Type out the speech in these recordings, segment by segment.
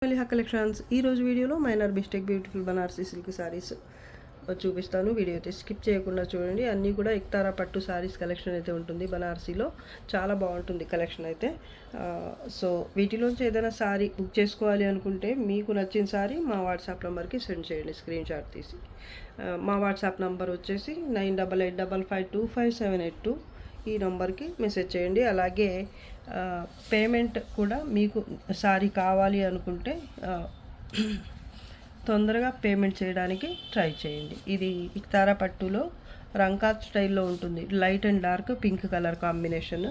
Maliha collections ఈ రోజు వీడియోలో minor mistake beautiful Banarasi silk saris చూపిస్తాను. వీడియో అయితే స్కిప్ చేయకుండా చూడండి. అన్నీ కూడా ఇక్తారా పట్టు సారీస్ కలెక్షన్ అయితే ఉంటుంది బనారసీలో. చాలా బాగుంటుంది కలెక్షన్ అయితే. సో వీటిలోంచి ఏదైనా సారీ బుక్ చేసుకోవాలి అనుకుంటే మీకు నచ్చిన సారీ మా వాట్సాప్ నెంబర్కి సెండ్ చేయండి స్క్రీన్ షాట్ తీసి. మా వాట్సాప్ నెంబర్ వచ్చేసి 9885525782. ఈ నెంబర్కి మెసేజ్ చేయండి. అలాగే పేమెంట్ కూడా మీకు సారీ కావాలి అనుకుంటే తొందరగా పేమెంట్ చేయడానికి ట్రై చేయండి. ఇది ఇక్తారా పట్టులో రంకాత్ స్టైల్లో ఉంటుంది. Light and dark pink colour combination.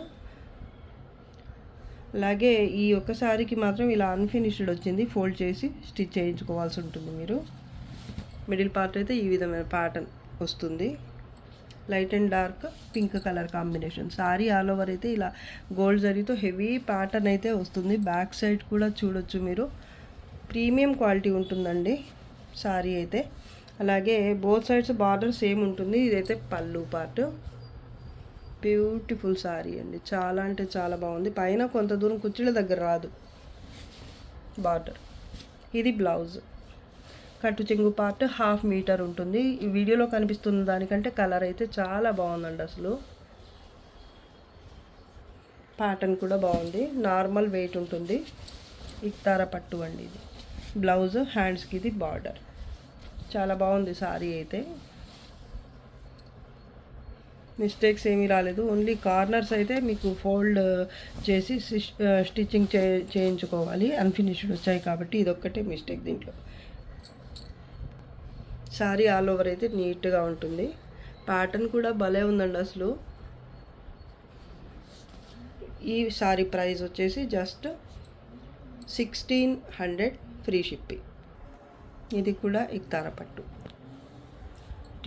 అలాగే ఈ ఒక్క సారీకి మాత్రం ఇలా అన్ఫినిష్డ్ వచ్చింది. ఫోల్డ్ చేసి స్టిచ్ చేయించుకోవాల్సి ఉంటుంది మీరు. మిడిల్ పార్ట్ అయితే ఈ విధమైన ప్యాటర్న్ వస్తుంది. Light and dark pink colour combination. Sorry all over అయితే ఇలా గోల్డ్ జరీతో హెవీ ప్యాటర్న్ అయితే వస్తుంది. బ్యాక్ సైడ్ కూడా చూడొచ్చు మీరు. ప్రీమియం క్వాలిటీ ఉంటుందండి సారీ అయితే. అలాగే బోత్ సైడ్స్ బార్డర్ సేమ్ ఉంటుంది. ఇదైతే పళ్ళు పార్ట్. బ్యూటిఫుల్ సారీ అండి. చాలా అంటే చాలా బాగుంది. పైన కొంత దూరం కుర్చీల దగ్గర రాదు బార్డర్. ఇది బ్లౌజ్. కట్టు చెంగు పార్ట్ 1/2 మీటర్ ఉంటుంది. ఈ వీడియోలో కనిపిస్తున్న దానికంటే కలర్ అయితే చాలా బాగుందండి. అసలు ప్యాటర్న్ కూడా బాగుంది. నార్మల్ వెయిట్ ఉంటుంది. ఇక్తారా పట్టు అండి ఇది. బ్లౌజ్, హ్యాండ్స్కి ఇది బార్డర్. చాలా బాగుంది సారీ అయితే. మిస్టేక్స్ ఏమీ రాలేదు. ఓన్లీ కార్నర్స్ అయితే మీకు ఫోల్డ్ చేసి స్టిచ్చింగ్ చేయించుకోవాలి. అన్ఫినిష్డ్ వచ్చాయి కాబట్టి ఇదొక్కటే మిస్టేక్ దీంట్లో. సారీ ఆల్ ఓవర్ అయితే నీట్గా ఉంటుంది. ప్యాటర్న్ కూడా భలే ఉందండి అసలు. ఈ సారీ ప్రైస్ వచ్చేసి జస్ట్ 1600 ఫ్రీ షిప్పింగ్. ఇది కూడా ఇక్తారా పట్టు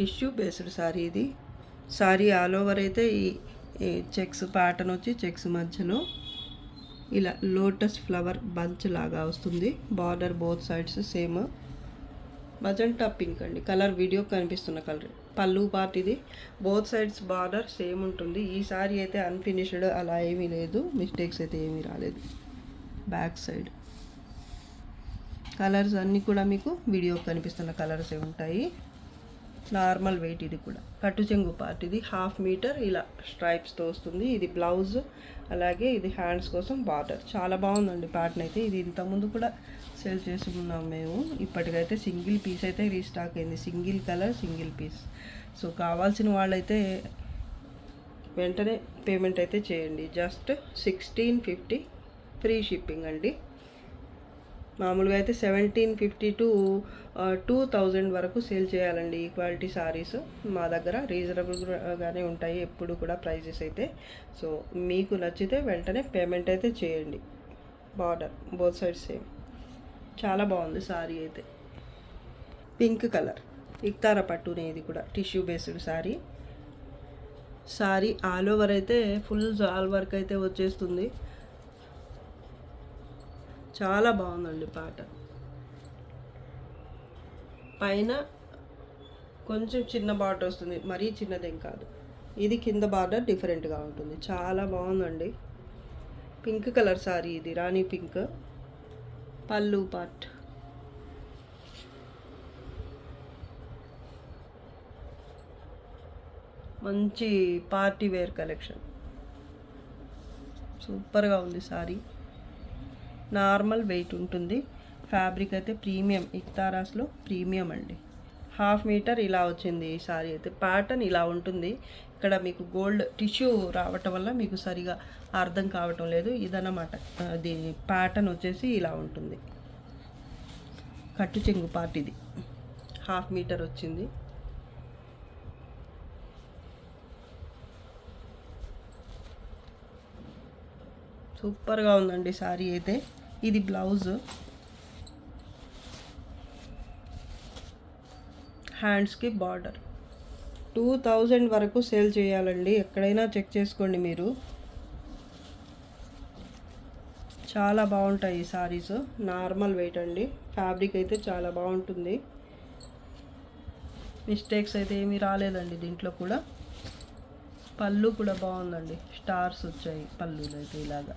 టిష్యూ బేస్డ్ సారీ ఇది. సారీ ఆల్ ఓవర్ అయితే ఈ చెక్స్ ప్యాటర్న్ వచ్చి చెక్స్ మధ్యలో ఇలా లోటస్ ఫ్లవర్ బంచ్ లాగా వస్తుంది. Border both sides same magenta pink అండి కలర్. వీడియో కనిపిస్తున్న కలర్. పళ్ళు పార్ట్ ఇది. బోత్ సైడ్స్ బార్డర్ సేమ్ ఉంటుంది. ఈ సారీ అయితే అన్ఫినిష్డ్ అలా ఏమీ లేదు. మిస్టేక్స్ అయితే ఏమీ రాలేదు. బ్యాక్ సైడ్ కలర్స్ అన్నీ కూడా మీకు వీడియో కనిపిస్తున్న కలర్సే ఉంటాయి. Normal weight. ఇది కూడా కట్టు చెంగు పార్ట్. ఇది 1/2 మీటర్ ఇలా స్ట్రైప్స్తో వస్తుంది. ఇది బ్లౌజ్. అలాగే ఇది హ్యాండ్స్ కోసం బార్డర్. చాలా బాగుందండి ప్యాటర్న్ అయితే. ఇది ఇంతకుముందు కూడా సేల్ చేసుకున్నాం మేము. ఇప్పటికైతే సింగిల్ పీస్ అయితే రీస్టాక్ అయింది. Single colour single piece. So కావాల్సిన వాళ్ళైతే వెంటనే పేమెంట్ అయితే చేయండి. జస్ట్ 1650 ఫ్రీ షిప్పింగ్ అండి. మామూలుగా అయితే 1750 to 2000 వరకు సేల్ చేయాలండి ఈ క్వాలిటీ సారీస్. మా దగ్గర రీజనబుల్గానే ఉంటాయి ఎప్పుడు కూడా ప్రైజెస్ అయితే. సో మీకు నచ్చితే వెంటనే పేమెంట్ అయితే చేయండి. Border both side same. చాలా బాగుంది సారీ అయితే. పింక్ కలర్ ఇక్తారా పట్టునే. ఇది కూడా tissue based sari. Sari all over అయితే ఫుల్ ఆల్ వర్క్ అయితే వచ్చేస్తుంది. చాలా బాగుందండి ప్యాటర్న్. పైన కొంచెం చిన్న బార్డర్ వస్తుంది. మరీ చిన్నదేం కాదు. ఇది కింద బార్డర్ డిఫరెంట్గా ఉంటుంది. చాలా బాగుందండి. పింక్ కలర్ సారీ ఇది. రాణి పింక్. పళ్ళు పార్ట్. మంచి పార్టీ వేర్ కలెక్షన్. సూపర్గా ఉంది సారీ. నార్మల్ వెయిట్ ఉంటుంది. ఫ్యాబ్రిక్ అయితే ప్రీమియం. ఇక్తారాస్లో ప్రీమియం అండి. 1/2 మీటర్ ఇలా వచ్చింది ఈ సారీ అయితే. ప్యాటర్న్ ఇలా ఉంటుంది. ఇక్కడ మీకు గోల్డ్ టిష్యూ రావటం వల్ల మీకు సరిగా అర్థం కావటం లేదు. ఇదన్నమాట. అది ప్యాటర్న్ వచ్చేసి ఇలా ఉంటుంది. కట్టు చెంగు పార్ట్ ఇది. 1/2 మీటర్ వచ్చింది. సూపర్గా ఉందండి సారీ అయితే. ఇది బ్లౌజ్. హ్యాండ్స్కి బార్డర్. 2000 వరకు సేల్ చేయాలండి. ఎక్కడైనా చెక్ చేసుకోండి మీరు. చాలా బాగుంటాయి ఈ సారీస్. నార్మల్ వెయిట్ అండి. ఫ్యాబ్రిక్ అయితే చాలా బాగుంటుంది. మిస్టేక్స్ అయితే ఏమీ రాలేదండి దీంట్లో కూడా. పళ్ళు కూడా బాగుందండి. స్టార్స్ వచ్చాయి పళ్ళులో అయితే ఇలాగా.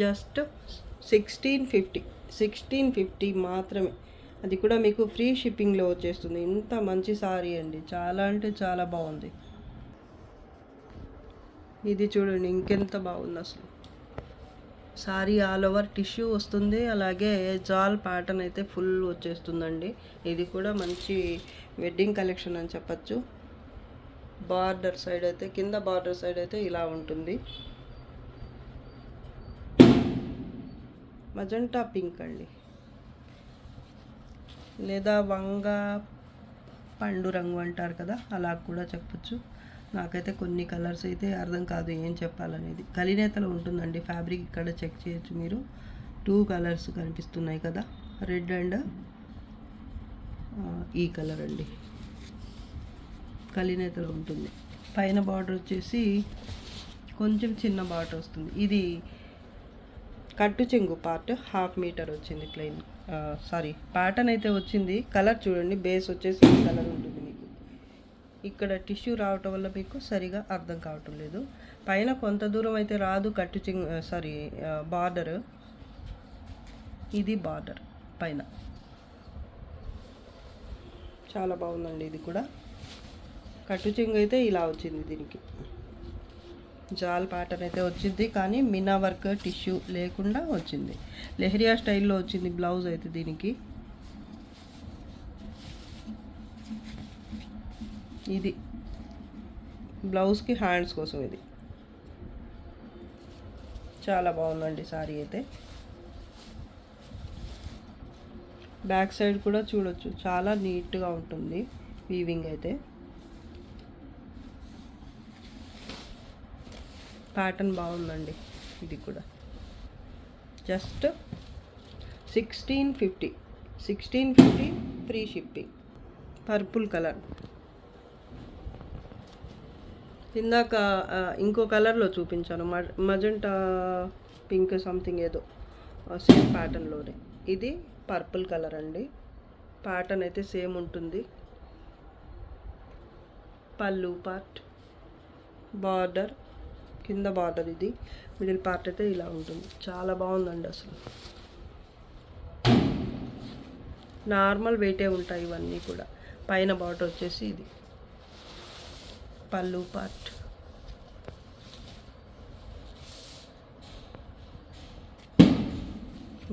జస్ట్ 1650 మాత్రమే. అది కూడా మీకు ఫ్రీ షిప్పింగ్లో వచ్చేస్తుంది. ఇంత మంచి సారీ అండి, చాలా అంటే చాలా బాగుంది. ఇది చూడండి ఇంకెంత బాగుంది అసలు. సారీ ఆల్ ఓవర్ టిష్యూ వస్తుంది, అలాగే జాల్ ప్యాటర్న్ అయితే ఫుల్ వచ్చేస్తుందండి. ఇది కూడా మంచి వెడ్డింగ్ కలెక్షన్ అని చెప్పచ్చు. బార్డర్ సైడ్ అయితే, కింద బార్డర్ సైడ్ అయితే ఇలా ఉంటుంది. మజంటా పింక్ అండి, లేదా వంగ పండు రంగు అంటారు కదా, అలా కూడా చెప్పచ్చు. నాకైతే కొన్ని కలర్స్ అయితే అర్థం కాదు ఏం చెప్పాలనేది. కలినేతలో ఉంటుందండి ఫ్యాబ్రిక్. ఇక్కడ చెక్ చేయొచ్చు మీరు. 2 కలర్స్ కనిపిస్తున్నాయి కదా, రెడ్ అండ్ ఈ కలర్ అండి. కలినేతలో ఉంటుంది. పైన బార్డర్ వచ్చేసి కొంచెం చిన్న బార్డర్ వస్తుంది. ఇది కట్టు చెంగు పార్ట్ 1/2 మీటర్ వచ్చింది. ప్లెయిన్ ప్యాటర్న్ అయితే వచ్చింది. కలర్ చూడండి, బేస్ వచ్చేసి ఈ కలర్ ఉంటుంది మీకు. ఇక్కడ టిష్యూ రావటం వల్ల మీకు సరిగా అర్థం కావటం లేదు. పైన కొంత దూరం అయితే రాదు కట్టు చెంగు, బార్డర్. ఇది బార్డర్ పైన. చాలా బాగుందండి ఇది కూడా. కట్టు చెంగు అయితే ఇలా వచ్చింది. దీనికి జాల్ ప్యాటర్న్ అయితే వచ్చింది, కానీ మినా వర్క్ టిష్యూ లేకుండా వచ్చింది. లెహరియా స్టైల్లో వచ్చింది బ్లౌజ్ అయితే దీనికి. ఇది బ్లౌజ్కి హ్యాండ్స్ కోసం. ఇది చాలా బాగుందండి సారీ అయితే. బ్యాక్ సైడ్ కూడా చూడొచ్చు, చాలా నీట్గా ఉంటుంది వీవింగ్ అయితే. ప్యాటర్న్ బాగుందండి ఇది కూడా. Just 1650 free shipping. Purple colour. ఇందాక ఇంకో కలర్లో చూపించాను, మజంటా పింక్ సంథింగ్ ఏదో, సేమ్ ప్యాటర్న్లోనే. ఇది పర్పుల్ కలర్ అండి. ప్యాటర్న్ అయితే సేమ్ ఉంటుంది. పళ్ళు పార్ట్, బార్డర్, కింద బార్డర్, ఇది మిడిల్ పార్ట్ అయితే ఇలా ఉంటుంది. చాలా బాగుందండి అసలు. నార్మల్ వెయిటే ఉంటాయి ఇవన్నీ కూడా. పైన బార్డర్ వచ్చేసి ఇది పళ్ళు పార్ట్.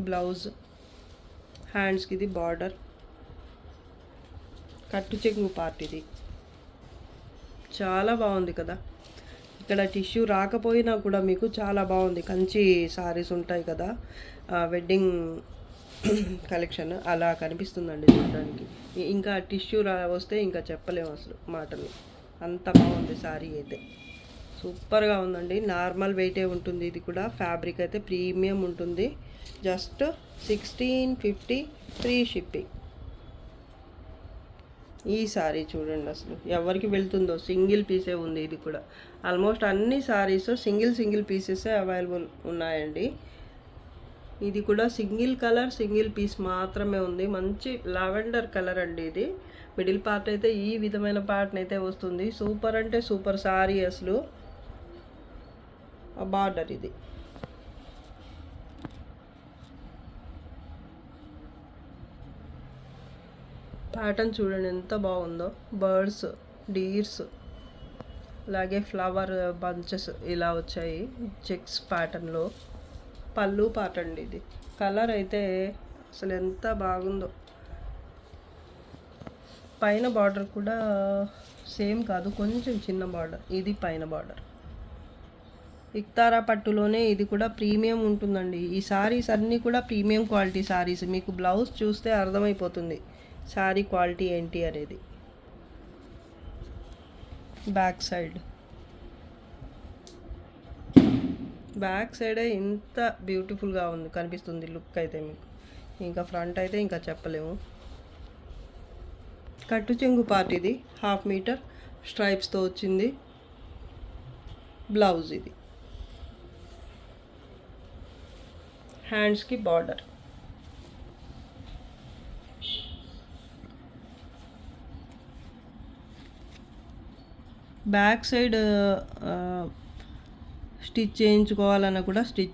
బ్లౌజ్, హ్యాండ్స్కి ఇది బార్డర్. కట్టు చెంగు పార్ట్ ఇది. చాలా బాగుంది కదా. ఇక్కడ టిష్యూ రాకపోయినా కూడా మీకు చాలా బాగుంది. కంచి సారీస్ ఉంటాయి కదా, వెడ్డింగ్ కలెక్షన్, అలా కనిపిస్తుందండి చూడడానికి. ఇంకా టిష్యూ వస్తే ఇంకా చెప్పలేము అసలు మాటలు. అంత బాగుంది సారీ అయితే. సూపర్గా ఉందండి. నార్మల్ వెయిటే ఉంటుంది. ఇది కూడా ఫ్యాబ్రిక్ అయితే ప్రీమియం ఉంటుంది. Just 1650 free shipping. ఈ సారీ చూడండి అసలు ఎవరికి వెళ్తుందో. సింగిల్ పీసే ఉంది ఇది కూడా. ఆల్మోస్ట్ అన్ని సారీస్ సింగిల్ పీసెసే అవైలబుల్ ఉన్నాయండి. ఇది కూడా సింగిల్ కలర్, సింగిల్ పీస్ మాత్రమే ఉంది. మంచి లావెండర్ కలర్ అండి ఇది. మిడిల్ పార్ట్ అయితే ఈ విధమైన ప్యాటర్న్ అయితే వస్తుంది. సూపర్ అంటే సూపర్ సారీ అసలు. బార్డర్ ఇది. ప్యాటర్న్ చూడండి ఎంత బాగుందో. బర్డ్స్, డీర్స్, అలాగే ఫ్లవర్ బంచెస్ ఇలా వచ్చాయి చెక్స్ ప్యాటర్న్లో. పళ్ళు పార్ట్ అండి ఇది. కలర్ అయితే అసలు ఎంత బాగుందో. పైన బార్డర్ కూడా సేమ్ కాదు, కొంచెం చిన్న బార్డర్. ఇది పైన బార్డర్. ఇక్తారా పట్టులోనే ఇది కూడా ప్రీమియం ఉంటుందండి. ఈ సారీస్ అన్నీ కూడా ప్రీమియం క్వాలిటీ సారీస్. మీకు బ్లౌజ్ చూస్తే అర్థమైపోతుంది సారీ క్వాలిటీ ఏంటి అనేది. బ్యాక్ సైడ్ ఇంత బ్యూటిఫుల్గా ఉంది కనిపిస్తుంది లుక్ అయితే మీకు. ఇంకా ఫ్రంట్ అయితే ఇంకా చెప్పలేము. కట్టు చెంగు పార్ట్ ఇది 1/2 మీటర్ స్ట్రైప్స్తో వచ్చింది. బ్లౌజ్ ఇది. హ్యాండ్స్కి బార్డర్. బ్యాక్ సైడ్ స్టిచ్ చేయించుకోవాలన్నా కూడా స్టిచ్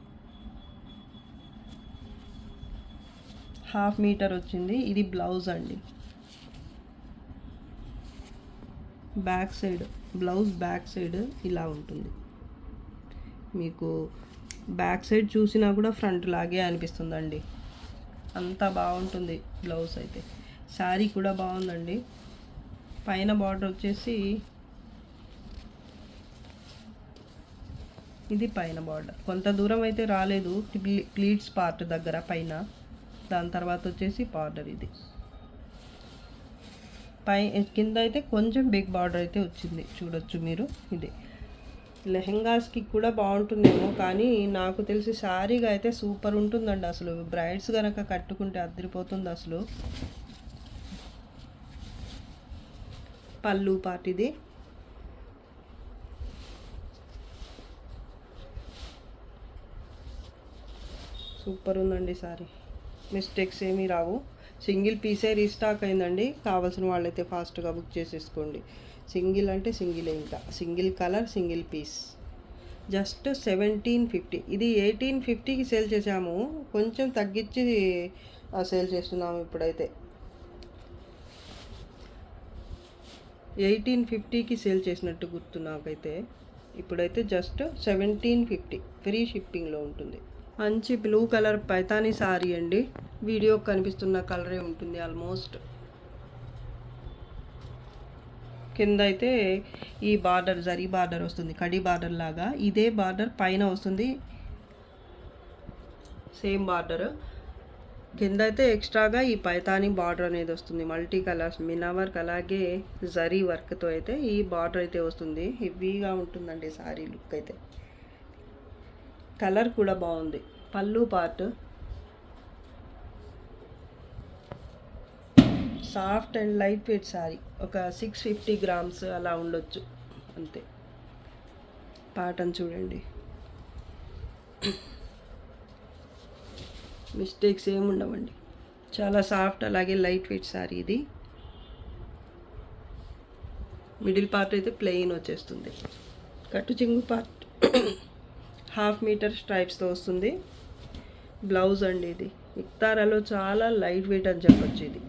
హాఫ్ మీటర్ వచ్చింది. ఇది బ్లౌజ్ అండి. Back side blouse back side ఇలా ఉంటుంది. మీకు బ్యాక్ సైడ్ చూసినా కూడా ఫ్రంట్ లాగే అనిపిస్తుందండి. అంత బాగుంటుంది బ్లౌజ్ అయితే. శారీ కూడా బాగుందండి. పైన బార్డర్ వచ్చేసి ఇది పైన బార్డర్ కొంత దూరం అయితే రాలేదు, ప్లీట్స్ పార్ట్ దగ్గర పైన. దాని తర్వాత వచ్చేసి బార్డర్ ఇది కింద అయితే కొంచెం బిగ్ బార్డర్ అయితే వచ్చింది, చూడొచ్చు మీరు. ఇది లెహెంగాస్కి కూడా బాగుంటుందేమో, కానీ నాకు తెలిసి శారీగా అయితే సూపర్ ఉంటుందండి. అసలు బ్రైడ్స్ కనుక కట్టుకుంటే అదిరిపోతుంది అసలు. పళ్ళు పార్ట్ ఇది. సూపర్ ఉందండి సారీ. మిస్టేక్స్ ఏమీ రావు. సింగిల్ పీసే రీస్టాక్ అయిందండి. కావాల్సిన వాళ్ళైతే ఫాస్ట్గా బుక్ చేసేసుకోండి. సింగిల్ అంటే సింగిలే, ఇంకా single colour single piece. Just 1750. ఇది 1850కి సేల్ చేసాము, కొంచెం తగ్గించి సేల్ చేస్తున్నాము ఇప్పుడైతే. 1850కి సేల్ చేసినట్టు గుర్తు నాకైతే. ఇప్పుడైతే జస్ట్ 1750 ఫ్రీ షిప్పింగ్లో ఉంటుంది. మంచి బ్లూ కలర్ పైతానీ సారీ అండి. వీడియో కనిపిస్తున్న కలరే ఉంటుంది ఆల్మోస్ట్. కింద అయితే ఈ బార్డర్ జరీ బార్డర్ వస్తుంది, కడి బార్డర్ లాగా. ఇదే బార్డర్ పైన వస్తుంది, సేమ్ బార్డర్. కింద అయితే ఎక్స్ట్రాగా ఈ పైతానీ బార్డర్ అనేది వస్తుంది, మల్టీ కలర్స్ మినా వర్క్ అలాగే జరీ వర్క్తో అయితే ఈ బార్డర్ అయితే వస్తుంది. హెవీగా ఉంటుందండి సారీ లుక్ అయితే. కలర్ కూడా బాగుంది. పళ్ళు part soft and light weight sorry. ఒక 650 గ్రామ్స్ అలా ఉండొచ్చు అంతే. ప్యాటర్న్ చూడండి, మిస్టేక్స్ ఏమి ఉండవండి. చాలా సాఫ్ట్ అలాగే లైట్ వెయిట్ సారీ ఇది. మిడిల్ పార్ట్ అయితే ప్లెయిన్ వచ్చేస్తుంది. కట్టు చెంగు పార్ట్ హాఫ్ మీటర్ స్ట్రైప్స్తో వస్తుంది. బ్లౌజ్ అండి ఇది. ఇక్తారాలో చాలా లైట్ వెయిట్ అని చెప్పొచ్చు. ఇది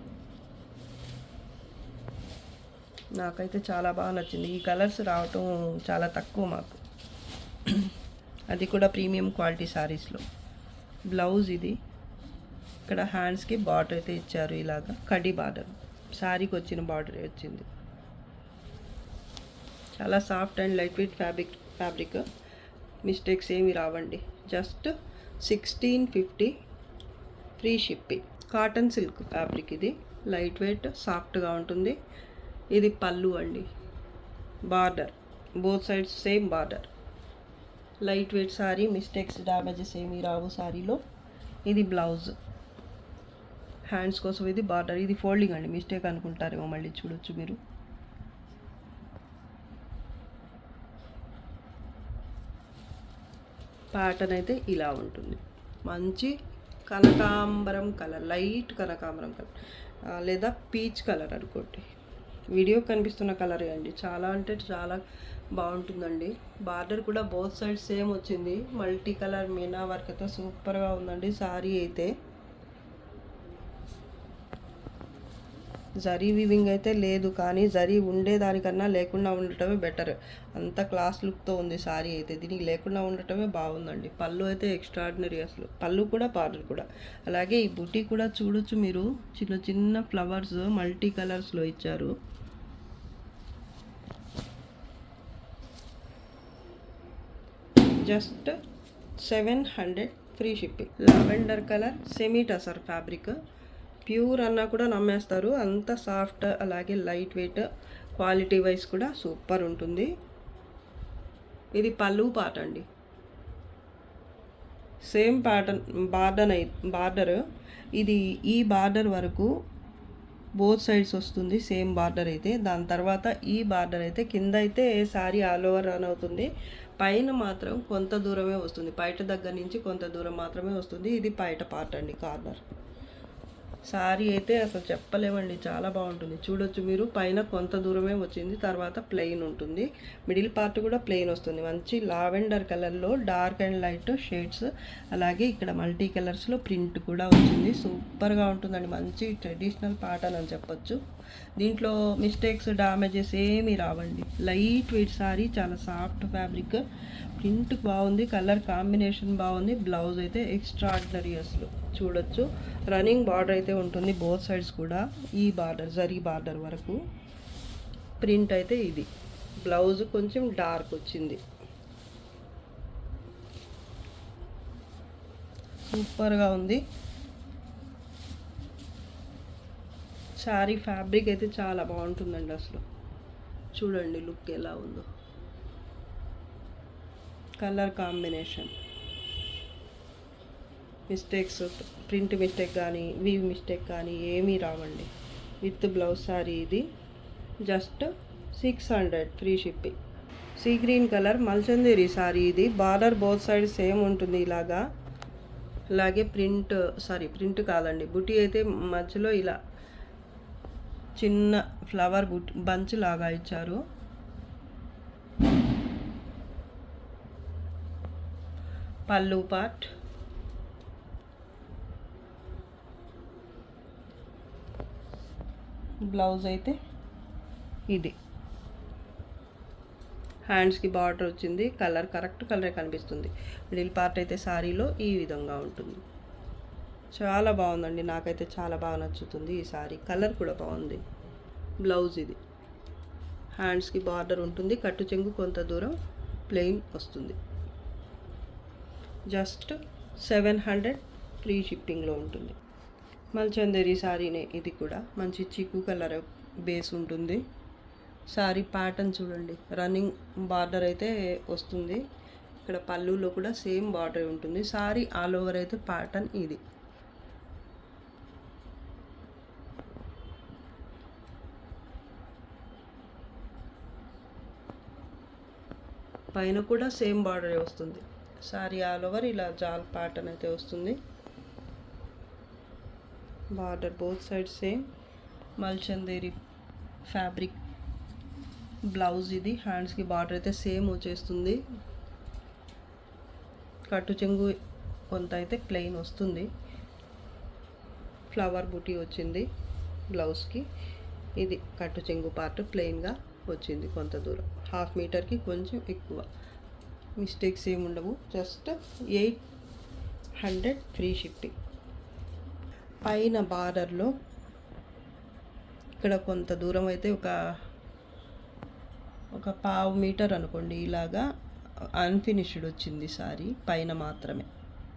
నాకైతే చాలా బాగా నచ్చింది. ఈ కలర్స్ రావటం చాలా తక్కువ మాకు, అది కూడా ప్రీమియం క్వాలిటీ శారీస్లో. బ్లౌజ్ ఇది. ఇక్కడ హ్యాండ్స్కి బార్డర్ అయితే ఇచ్చారు, ఇలాగా కడి బార్డర్. శారీకి వచ్చిన బార్డర్ వచ్చింది. చాలా soft and light weight fabric. Mistakes ఏమి రావండి. Just 1650 free shipping. Cotton silk fabric ఇది. లైట్ వెయిట్ సాఫ్ట్గా ఉంటుంది. ఇది పళ్ళు అండి. Border both sides same border. Light weight sorry, mistakes damages ఏమీ రావు సారీలో. ఇది బ్లౌజ్. హ్యాండ్స్ కోసం ఇది బార్డర్. ఇది ఫోల్డింగ్ అండి, మిస్టేక్ అనుకుంటారేమో, మళ్ళీ చూడొచ్చు మీరు. ప్యాటర్న్ అయితే ఇలా ఉంటుంది. మంచి కనకాంబరం కలర్, లైట్ కనకాంబరం కలర్ లేదా పీచ్ కలర్ అనుకోండి. వీడియో కనిపిస్తున్న కలరే అండి. చాలా అంటే చాలా బాగుంటుందండి. బార్డర్ కూడా బోత్ సైడ్ సేమ్ వచ్చింది. మల్టీ కలర్ మీనా వర్క్తో సూపర్గా ఉందండి సారీ అయితే. జరీ వీవింగ్ అయితే లేదు, కానీ జరీ ఉండేదానికన్నా లేకుండా ఉండటమే బెటర్. అంత క్లాస్ లుక్తో ఉంది సారీ అయితే. దీనికి లేకుండా ఉండటమే బాగుందండి. పళ్ళు అయితే ఎక్స్ట్రాడినరీ అసలు. పళ్ళు కూడా బార్డర్ కూడా. అలాగే ఈ బుటీ కూడా చూడొచ్చు మీరు, చిన్న చిన్న ఫ్లవర్స్ మల్టీ కలర్స్లో ఇచ్చారు. Just 700 free shipping. Lavender colour semi tussar fabric. Pure అన్నా కూడా నమ్మేస్తారు, అంత సాఫ్ట్ అలాగే లైట్ వెయిట్. క్వాలిటీ వైజ్ కూడా సూపర్ ఉంటుంది. ఇది పళ్ళు పార్ట్ అండి. సేమ్ ప్యాటర్న్ బార్డర్ ఇది. ఈ బార్డర్ వరకు బోత్ సైడ్స్ వస్తుంది సేమ్ బార్డర్ అయితే. దాని తర్వాత ఈ బార్డర్ అయితే కింద అయితే శారీ ఆల్ ఓవర్ రన్ అవుతుంది. పైన మాత్రం కొంత దూరమే వస్తుంది, పైట దగ్గర నుంచి కొంత దూరం మాత్రమే వస్తుంది. ఇది పైట పార్ట్ అండి, కార్నర్. శారీ అయితే అసలు చెప్పలేమండి, చాలా బాగుంటుంది. చూడొచ్చు మీరు, పైన కొంత దూరమే వచ్చింది, తర్వాత ప్లెయిన్ ఉంటుంది. మిడిల్ పార్ట్ కూడా ప్లెయిన్ వస్తుంది. మంచి లావెండర్ కలర్లో డార్క్ అండ్ లైట్ షేడ్స్, అలాగే ఇక్కడ మల్టీ కలర్స్లో ప్రింట్ కూడా వచ్చింది. సూపర్గా ఉంటుందండి, మంచి ట్రెడిషనల్ ప్యాటర్న్ అని చెప్పొచ్చు. దీంట్లో మిస్టేక్స్ డ్యామేజెస్ ఏమీ రావండి. లైట్ వెయిట్ శారీ, చాలా సాఫ్ట్ ఫ్యాబ్రిక్, ప్రింట్ బాగుంది, కలర్ కాంబినేషన్ బాగుంది. బ్లౌజ్ అయితే ఎక్స్ట్రాడినరీ అసలు. చూడొచ్చు రన్నింగ్ బార్డర్ అయితే ఉంటుంది బోత్ సైడ్స్ కూడా. ఈ బార్డర్ జరీ బార్డర్ వరకు ప్రింట్ అయితే ఇది. బ్లౌజ్ కొంచెం డార్క్ వచ్చింది. సూపర్గా ఉంది శారీ. ఫ్యాబ్రిక్ అయితే చాలా బాగుంటుందండి అసలు. చూడండి లుక్ ఎలా ఉందో, colour combination. Mistakes, print mistake కానీ వీవ్ మిస్టేక్ కానీ ఏమీ రావండి. విత్ బ్లౌజ్ శారీ ఇది. Just 600 free shipping. Sea green colour Mulchanderi sari ఇది. బార్డర్ బోత్ సైడ్ సేమ్ ఉంటుంది ఇలాగా. అలాగే ప్రింట్ కాదండి, బుటీ అయితే మధ్యలో ఇలా చిన్న ఫ్లవర్ బంచ్ లాగా ఇచ్చారు. పళ్ళు పార్ట్, బ్లౌజ్ అయితే ఇది. హ్యాండ్స్కి బార్డర్ వచ్చింది, కలర్ కరెక్ట్ కలరే కనిపిస్తుంది. మిడిల్ పార్ట్ అయితే శారీలో ఈ విధంగా ఉంటుంది. చాలా బాగుందండి, నాకైతే చాలా బాగా నచ్చుతుంది ఈ శారీ. కలర్ కూడా బాగుంది. బ్లౌజ్ ఇది. హ్యాండ్స్కి బార్డర్ ఉంటుంది, కట్టు చెంగు కొంత దూరం ప్లెయిన్ వస్తుంది. జస్ట్ 700 ఫ్రీ షిప్పింగ్లో ఉంటుంది. మల్చందేరి శారీనే ఇది కూడా. మంచి చిక్కు కలర్ బేస్ ఉంటుంది. శారీ ప్యాటర్న్ చూడండి, రన్నింగ్ బార్డర్ అయితే వస్తుంది. ఇక్కడ పళ్ళులో కూడా సేమ్ బార్డర్ ఉంటుంది. శారీ ఆల్ ఓవర్ అయితే ప్యాటర్న్ ఇది. పైన కూడా సేమ్ బార్డరే వస్తుంది. శారీ ఆల్ ఓవర్ ఇలా జాల్ ప్యాటర్న్ అయితే వస్తుంది. బార్డర్ బోత్ సైడ్ సేమ్ మల్చందేరి ఫ్యాబ్రిక్. బ్లౌజ్ ఇది. హ్యాండ్స్కి బార్డర్ అయితే సేమ్ వచ్చేస్తుంది. కట్టు చెంగు కొంత అయితే ప్లెయిన్ వస్తుంది. ఫ్లవర్ బూటీ వచ్చింది బ్లౌజ్కి. ఇది కట్టు చెంగు పార్ట్ ప్లెయిన్గా వచ్చింది కొంత దూరం. 1/2 మీటర్కి కొంచెం ఎక్కువ. మిస్టేక్స్ ఏమి ఉండవు. Just 800 free shipping. పైన బార్డర్లో ఇక్కడ కొంత దూరం అయితే ఒక 1/2 మీటర్ అనుకోండి, ఇలాగా అన్ఫినిష్డ్ వచ్చింది శారీ. పైన మాత్రమే,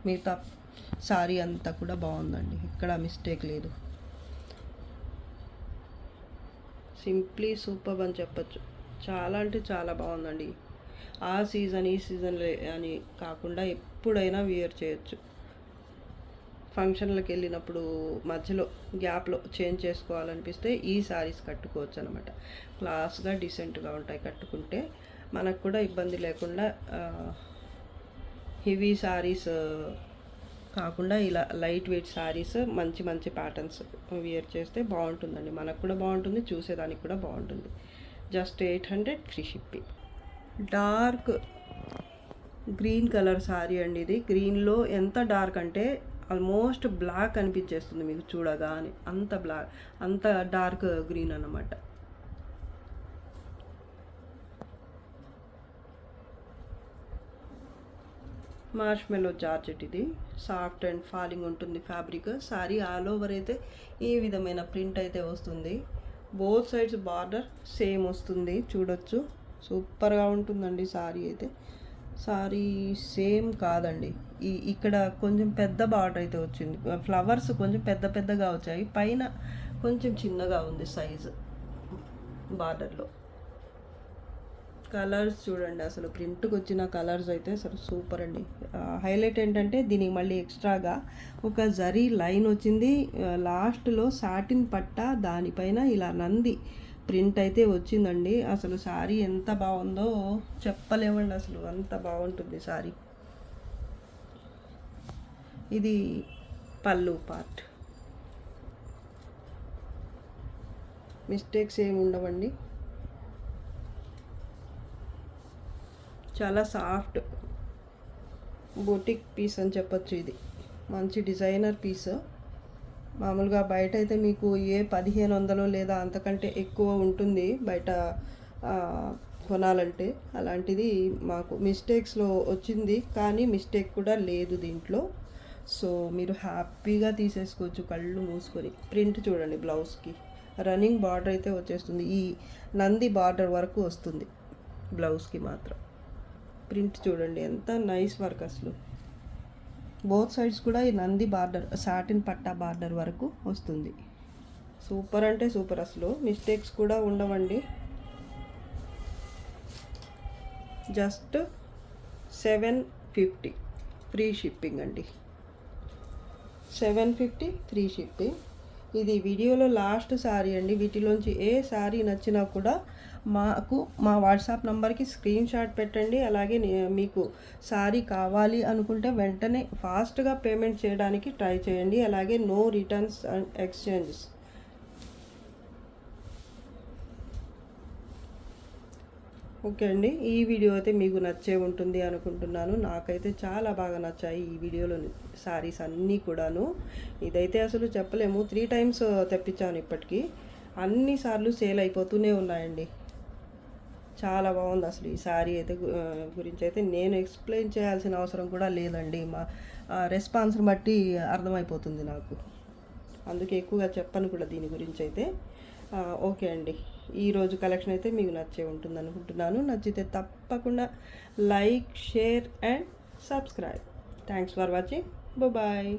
మిగతా శారీ అంతా కూడా బాగుందండి, ఇక్కడ మిస్టేక్ లేదు. సింప్లీ సూపర్ అని చెప్పచ్చు. చాలా అంటే చాలా బాగుందండి. ఆ సీజన్ ఈ సీజన్ అని కాకుండా ఎప్పుడైనా వేర్ చేయొచ్చు. ఫంక్షన్లకు వెళ్ళినప్పుడు మధ్యలో గ్యాప్లో చేంజ్ చేసుకోవాలనిపిస్తే ఈ శారీస్ కట్టుకోవచ్చు అనమాట. క్లాస్గా డీసెంట్గా ఉంటాయి కట్టుకుంటే. మనకు కూడా ఇబ్బంది లేకుండా హెవీ శారీస్ కాకుండా ఇలా లైట్ వెయిట్ శారీస్ మంచి మంచి ప్యాటర్న్స్ వేర్ చేస్తే బాగుంటుందండి. మనకు కూడా బాగుంటుంది, చూసేదానికి కూడా బాగుంటుంది. Just 800 free shipping. Dark green colour sari అండి ఇది. గ్రీన్లో ఎంత డార్క్ అంటే ఆల్మోస్ట్ బ్లాక్ అనిపించేస్తుంది మీకు చూడగానే. అంత డార్క్ గ్రీన్ అన్నమాట. మార్ష్మెలో జార్జెట్ ఇది. సాఫ్ట్ అండ్ ఫాలింగ్ ఉంటుంది ఫ్యాబ్రిక్. శారీ ఆల్ ఓవర్ అయితే ఈ విధమైన ప్రింట్ అయితే వస్తుంది. బోత్ సైడ్స్ బార్డర్ సేమ్ వస్తుంది. చూడొచ్చు, సూపర్గా ఉంటుందండి శారీ అయితే. శారీ సేమ్ కాదండి, ఇక్కడ కొంచెం పెద్ద బార్డర్ అయితే వచ్చింది. ఫ్లవర్స్ కొంచెం పెద్దగా వచ్చాయి. పైన కొంచెం చిన్నగా ఉంది సైజు బార్డర్లో. కలర్స్ చూడండి, అసలు ప్రింట్కి వచ్చిన కలర్స్ అయితే అసలు సూపర్ అండి. హైలైట్ ఏంటంటే దీనికి మళ్ళీ ఎక్స్ట్రాగా ఒక జరీ లైన్ వచ్చింది. లాస్ట్లో సాటిన్ పట్ట, దానిపైన ఇలా నంది ప్రింట్ అయితే వచ్చిందండి. అసలు శారీ ఎంత బాగుందో చెప్పలేమండి, అసలు అంత బాగుంటుంది శారీ. ఇది పళ్ళు పార్ట్. మిస్టేక్స్ ఏమి ఉండవండి. చాలా సాఫ్ట్ బొటిక్ పీస్ అని చెప్పొచ్చు. ఇది మంచి డిజైనర్ పీస్. మామూలుగా బయట అయితే మీకు 1500 లేదా అంతకంటే ఎక్కువ ఉంటుంది బయట కొనాలంటే. అలాంటిది మాకు మిస్టేక్స్లో వచ్చింది, కానీ మిస్టేక్ కూడా లేదు దీంట్లో. సో మీరు హ్యాపీగా తీసేసుకోవచ్చు కళ్ళు మూసుకొని. ప్రింట్ చూడండి, బ్లౌజ్కి రన్నింగ్ బార్డర్ అయితే వచ్చేస్తుంది. ఈ నంది బార్డర్ వరకు వస్తుంది బ్లౌజ్కి మాత్రం. ప్రింట్ చూడండి ఎంత నైస్ వర్క్ అసలు. బోత్ సైడ్స్ కూడా ఈ నంది బార్డర్, సాటిన్ పట్టా బార్డర్ వరకు వస్తుంది. సూపర్ అంటే సూపర్ అసలు. మిస్టేక్స్ కూడా ఉండవండి. జస్ట్ 750 ఫ్రీ షిప్పింగ్ అండి. 750 ఫ్రీ షిప్పింగ్. ఇది వీడియోలో లాస్ట్ శారీ అండి. వీటిలోంచి ఏ శారీ నచ్చినా కూడా మాకు మా వాట్సాప్ నంబర్కి స్క్రీన్ షాట్ పెట్టండి. అలాగే మీకు శారీ కావాలి అనుకుంటే వెంటనే ఫాస్ట్గా పేమెంట్ చేయడానికి ట్రై చేయండి. అలాగే no returns and exchanges. Okay అండి, ఈ వీడియో అయితే మీకు నచ్చే ఉంటుంది అనుకుంటున్నాను. నాకైతే చాలా బాగా నచ్చాయి ఈ వీడియోలో శారీస్ అన్నీ కూడాను. ఇదైతే అసలు చెప్పలేము, 3 టైమ్స్ తెప్పించాను ఇప్పటికీ. అన్నిసార్లు సేల్ అయిపోతూనే ఉన్నాయండి. చాలా బాగుంది అసలు ఈ శారీ అయితే. గురించి అయితే నేను ఎక్స్ప్లెయిన్ చేయాల్సిన అవసరం కూడా లేదండి. మా రెస్పాన్స్ని బట్టి అర్థమైపోతుంది నాకు. అందుకే ఎక్కువగా చెప్పను కూడా దీని గురించి అయితే. ఓకే అండి, ఈరోజు కలెక్షన్ అయితే మీకు నచ్చే ఉంటుంది అనుకుంటున్నాను. నచ్చితే తప్పకుండా like, share and subscribe. Thanks for watching. Bye.